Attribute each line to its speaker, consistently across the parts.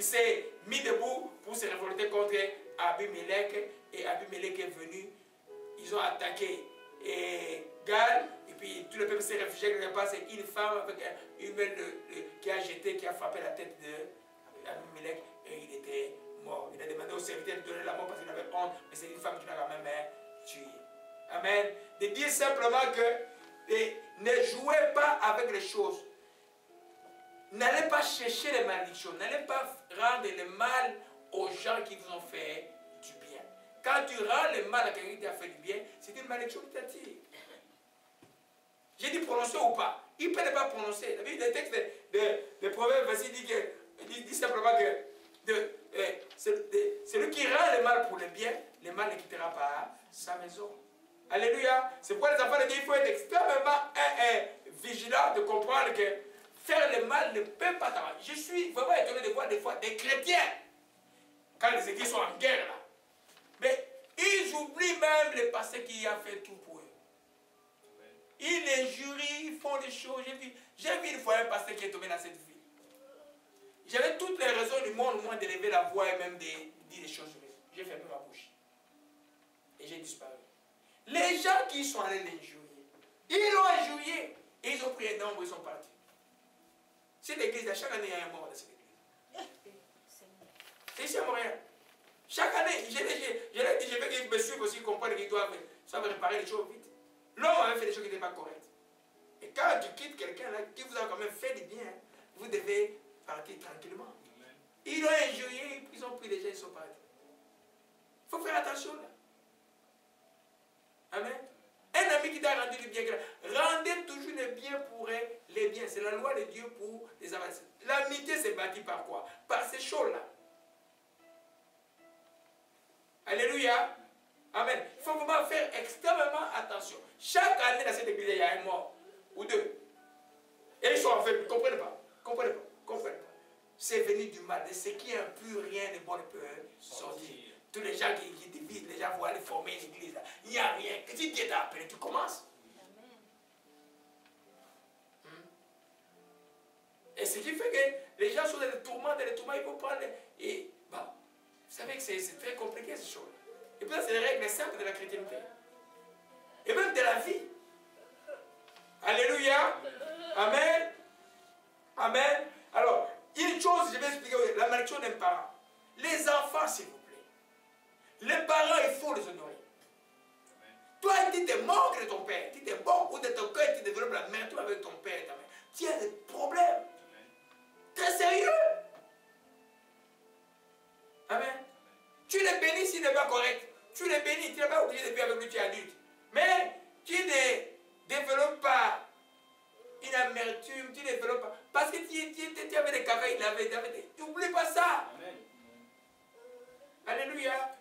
Speaker 1: qui s'est mis debout pour se révolter contre Abimelech. Et Abimelech est venu. Ils ont attaqué Gal. Et puis tout le peuple s'est réfugié quelque part. C'est une femme avec une main qui a jeté, qui a frappé la tête d'Abimelech. Et il était mort. Il a demandé au serviteur de donner la mort parce qu'il avait honte. Mais c'est une femme qui l'a quand même tué. Amen. De dire simplement que ne jouez pas avec les choses. N'allez pas chercher les malédictions. N'allez pas rendre le mal aux gens qui vous ont fait du bien. Quand tu rends le mal à quelqu'un qui t'a fait du bien, c'est une malédiction qui t'attire. J'ai dit prononcer ou pas. Il ne peut pas prononcer. Le texte de Proverbes, dit simplement que celui qui rend le mal pour le bien, le mal ne quittera pas sa maison. Alléluia. C'est pourquoi les enfants de Dieu, il faut être extrêmement vigilant de comprendre que faire le mal ne peut pas t'avoir. Je suis vraiment étonné de voir des fois des chrétiens, quand les églises sont en guerre là, mais ils oublient même le passé qui a fait tout pour eux. Ils les jurient, ils font des choses. J'ai vu une fois un pasteur qui est tombé dans cette ville. J'avais toutes les raisons du monde, au moins, d'élever la voix et même de dire des choses sur eux. J'ai fermé ma bouche. Et j'ai disparu. Les gens qui sont allés l'injurier, ils l'ont injurié. Et ils ont pris un nombre, ils sont partis. Cette église, chaque année, il y a un mort dans cette église. C'est ici à Montréal. Chaque année, je l'ai dit, je veux qu'ils me suivent aussi, comprennent qu'ils doivent réparer les choses vite. L'homme avait fait des choses qui n'étaient pas correctes. Et quand tu quittes quelqu'un là, qui vous a quand même fait du bien, vous devez partir tranquillement. Ils l'ont injurié, ils ont pris les gens, ils sont partis. Il faut faire attention là. Amen. Un ami qui t'a rendu du bien, rendez toujours le bien pour les biens. C'est la loi de Dieu pour les avancer. L'amitié s'est bâtie par quoi? Par ces choses-là. Alléluia. Amen. Il faut vraiment faire extrêmement attention. Chaque année dans cette église, il y a un mort ou deux. Et ils sont en fait, vous ne comprenez pas. Comprenez pas. Comprenez pas. C'est venu du mal. De ce qui est impur, rien de bon ne peut sortir. Tous les gens qui divisent, les gens vont aller former une église. Il n'y a rien. Si Dieu t'a appelé, tu commences. Et ce qui fait que les gens sont dans les tourments, ils vont prendre. Et bon, vous savez que c'est très compliqué ces choses. Et puis ça, c'est les règles simples de la chrétienté. Et même de la vie. Alléluia. Amen. Amen. Alors, une chose, je vais expliquer, la malédiction d'un parent. Les enfants, s'il vous plaît. Les parents, il faut les honorer. Toi, tu te manques de ton père. Tu te manques ou de ton cœur, tu développes la main avec ton père et ta mère. Tu as des problèmes. Très sérieux. Amen. Tu les bénis s'il n'est pas correct. Tu les bénis, tu n'es pas obligé de vivre avec lui, tu es adulte. Mais tu ne développes pas une amertume, tu ne développes pas. Parce que tu avais des cacailles, tu n'oublies pas ça. Amen. Alléluia.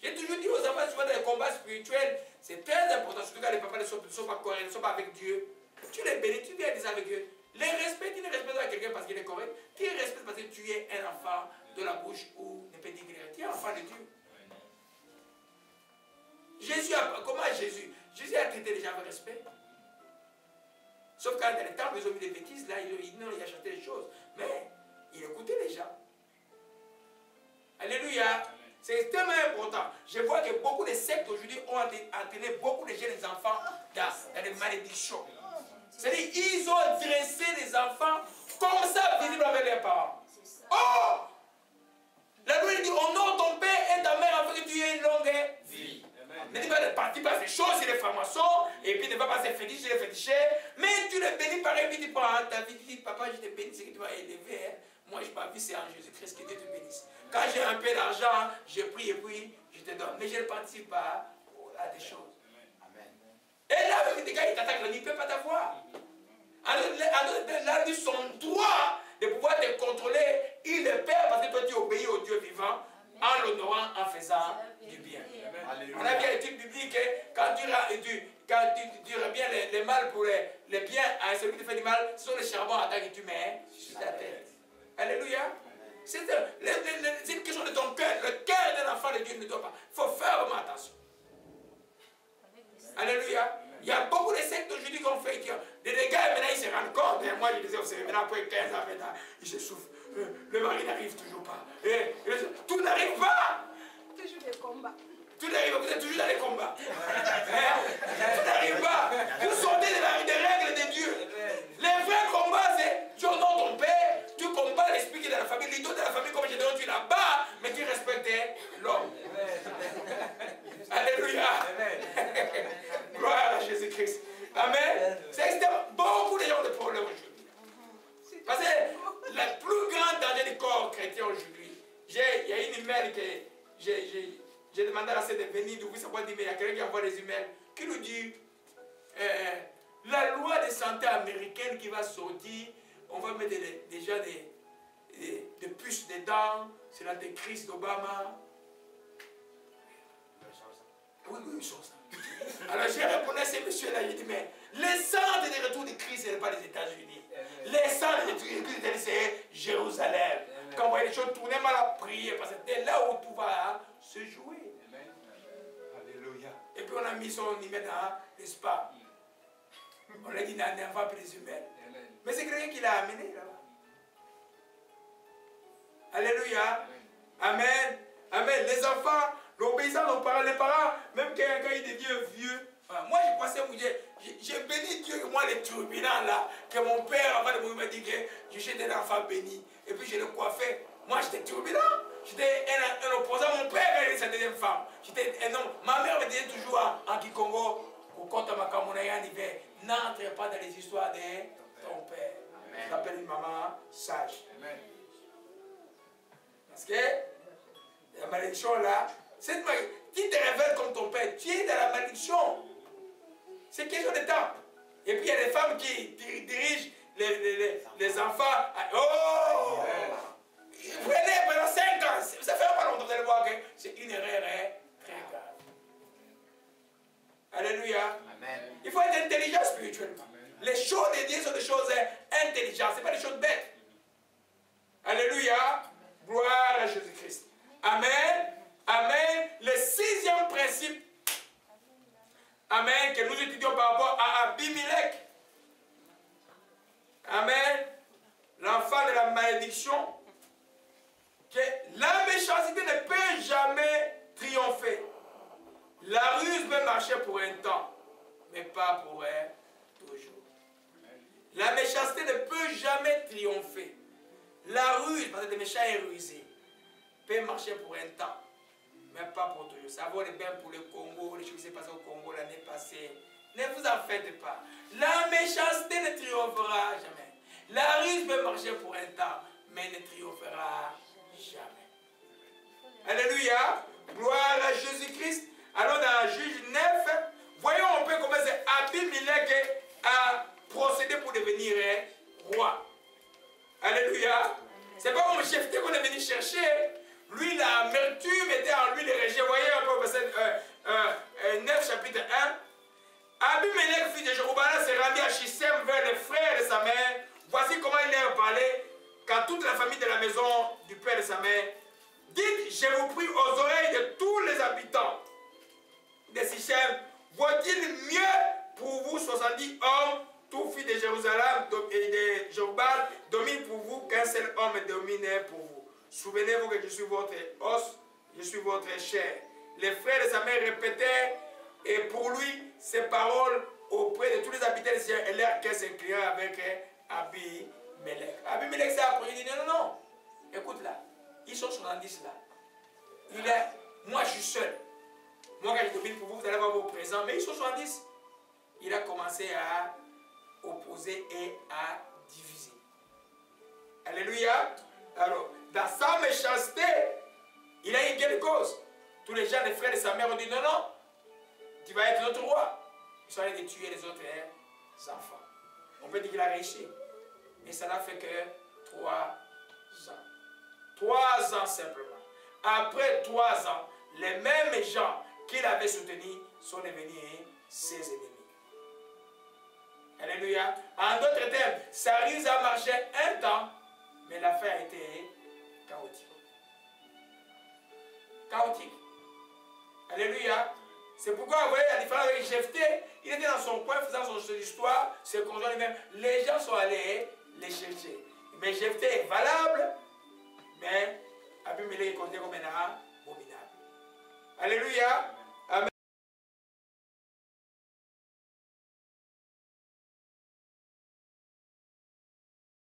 Speaker 1: J'ai toujours dit aux enfants, souvent dans les combats spirituels, c'est très important, surtout quand les papas ne sont pas corrects, ne sont pas avec Dieu. Tu les bénis, tu viens des avec eux. Les respects, tu ne respectes pas quelqu'un parce qu'il est correct. Tu les respectes parce que tu es un enfant de la bouche ou des petits grillons. Tu es un enfant de Dieu. Comment Jésus a traité les gens avec respect. Sauf quand dans les temps, ils ont mis des bêtises, là, il a chanté des choses. Mais il écoutait les gens. Alléluia. C'est extrêmement important. Je vois que beaucoup de sectes aujourd'hui ont entraîné beaucoup de jeunes enfants dans des malédictions. C'est-à-dire ils ont dressé les enfants comme ça, visibles avec leurs parents. Oh! La Bible dit, honore ton père et ta mère afin que tu aies une longue vie. Ne dis pas de partir par ces choses, c'est les francs-maçons, et puis ne va pas se féticher, les fétichés, mais tu les bénis par un vie, tu prends ta vie, tu dis, papa, je te bénis, c'est que tu vas élever. Hein. Moi, ma vie, c'est en Jésus-Christ, que Dieu te bénisse. Quand j'ai un peu d'argent, je prie et puis je te donne. Mais je ne participe pas à des choses. Amen. Et là, avec des gars, ils t'attaquent, ils ne peuvent pas t'avoir. Alors là, ils sont droit de pouvoir te contrôler. Il le perd parce que toi, tu obéis au Dieu vivant en l'honorant, en faisant du bien. Amen. On a bien l'étude biblique, quand tu reviens le mal pour le bien à celui qui te fait du mal, ce sont les charbons à terre que tu mets sur ta tête. Alléluia. C'est une question de ton cœur. Le cœur d'un enfant de Dieu ne doit pas. Il faut faire vraiment attention. Alléluia. Il y a beaucoup de sectes aujourd'hui qu'on fait. Des gars, maintenant, ils se rendent compte. Et moi, je disais, c'est maintenant, après 15 ans, maintenant, ils se souffrent. Le mari n'arrive toujours pas. Tout n'arrive pas.
Speaker 2: Toujours des combats.
Speaker 1: Tout n'arrive pas, vous êtes toujours dans les combats. Tout n'arrive pas. Vous sortez des règles de Dieu. Les vrais combats, c'est tu honores ton père, tu combats l'esprit qui est dans la famille, l'idole de la famille, comme je dis, tu la bats, mais tu respectes l'homme. Alléluia. Gloire à Jésus-Christ. Amen. C'est extrêmement. Beaucoup de gens ont des problèmes aujourd'hui. Parce que le plus grand danger du corps chrétien aujourd'hui, il y a une email que j'ai demandé à la sœur de venir d'ouvrir sa boîte d'email. Il y a quelqu'un qui envoie des emails qui nous dit la loi de santé américaine qui va sortir, on va mettre déjà des puces dedans, c'est l'antéchrist d'Obama. Oui, ils sont ça. Alors j'ai répondu à ces messieurs-là, j'ai dit, mais les centres de retour de Christ, ce n'est pas les États-Unis. Les centres de retour de Christ, c'est Jérusalem. Quand vous voyez les choses tourner mal à prier, parce que c'est là où tout va se jouer.
Speaker 3: Alléluia.
Speaker 1: Et puis on a mis son email dans l'espace. On a dit, n'envoie pas les emails. Mais c'est quelqu'un qui l'a amené là-bas. Alléluia. Amen. Amen. Les enfants, l'obéissance aux parents, les parents, même quand il devient vieux. Moi, je pensais, j'ai béni Dieu que moi, les turbulents là, que mon père, avant de mourir, m'a dit que j'étais un enfant béni. Et puis je l'ai coiffé. Moi, j'étais turbulent. J'étais un opposant. Mon père, il était sa deuxième femme. J'étais un homme. Ma mère me disait toujours en Kikongo, au compte à ma camonaya en hiver, n'entre pas dans les histoires de ton père. Je t'appelle une maman sage. Amen. Parce que la malédiction là, qui te révèle comme ton père, tu es dans la malédiction. C'est question de temps. Et puis il y a des femmes qui dirigent les enfants. Oh! Prenez pendant 5 ans. Ça fait pas longtemps, vous allez voir que c'est une erreur très grave. Alléluia. Amen. Il faut être intelligent spirituellement. Les choses de Dieu sont des choses intelligentes, ce n'est pas des choses bêtes. Alléluia. Gloire à Jésus-Christ. Amen. Amen. Le 6e principe, amen, que nous étudions par rapport à Abimelech. Amen. L'enfant de la malédiction. Que la méchanceté ne peut jamais triompher. La ruse peut marcher pour un temps, mais pas pour toujours. La méchanceté ne peut jamais triompher. La ruse, parce que les méchants est rusé, peut marcher pour un temps, mais pas pour toujours. Ça vaut le bien pour le Congo, les choses qui s'est passées au Congo l'année passée. Ne vous en faites pas. La méchanceté ne triomphera jamais. La ruse peut marcher pour un temps, mais ne triomphera jamais. Alléluia. Gloire à Jésus-Christ. Alors dans Juge 9, voyons un peu comment Abimelech a procédé pour devenir roi. Alléluia. C'est pas comme Jephthé qu'on est venu chercher. Lui, l'amertume était en lui, le rejet. Voyez un peu verset 9, chapitre 1. Abimelech, fils de Jéroboam, s'est rendu à Shichem vers les frères de sa mère. Voici comment il leur parlait quand toute la famille de la maison du père de sa mère. Dites, je vous prie aux oreilles de tous les habitants de Shichem, vaut-il mieux pour vous 70 hommes, tout fils de Jérusalem et de Jéroboam, domine pour vous qu'un seul homme domine pour vous. Souvenez-vous que je suis votre os, je suis votre chair. Les frères de sa mère répétaient et pour lui ces paroles auprès de tous les habitants de Shichem, et leur cœur s'inclina avec Abimelech. Abimelech s'est approché, il dit non, non, non, écoute là, ils sont 70 là. Il est, moi je suis seul. Moi quand je domine pour vous, vous allez avoir vos présents, mais ils sont 70. Il a commencé à opposer et à diviser. Alléluia. Alors, dans sa méchanceté, il a eu quelle cause? Tous les gens, les frères de sa mère ont dit non, non, tu vas être notre roi. Ils sont allés tuer les autres enfants. On peut dire qu'il a réussi. Mais ça n'a fait que 3 ans. 3 ans simplement. Après 3 ans, les mêmes gens qu'il avait soutenus sont devenus ses ennemis. Alléluia. En d'autres termes, sa ruse a marché un temps, mais la fin a été chaotique. Chaotique. Alléluia. C'est pourquoi, vous voyez, la différence avec Jephthé, il était dans son coin faisant son histoire, se conjoint lui-même. Les gens sont allés les chercher. Mais Jephthé est valable Mais Abimelech est considéré comme un abominable. Alléluia.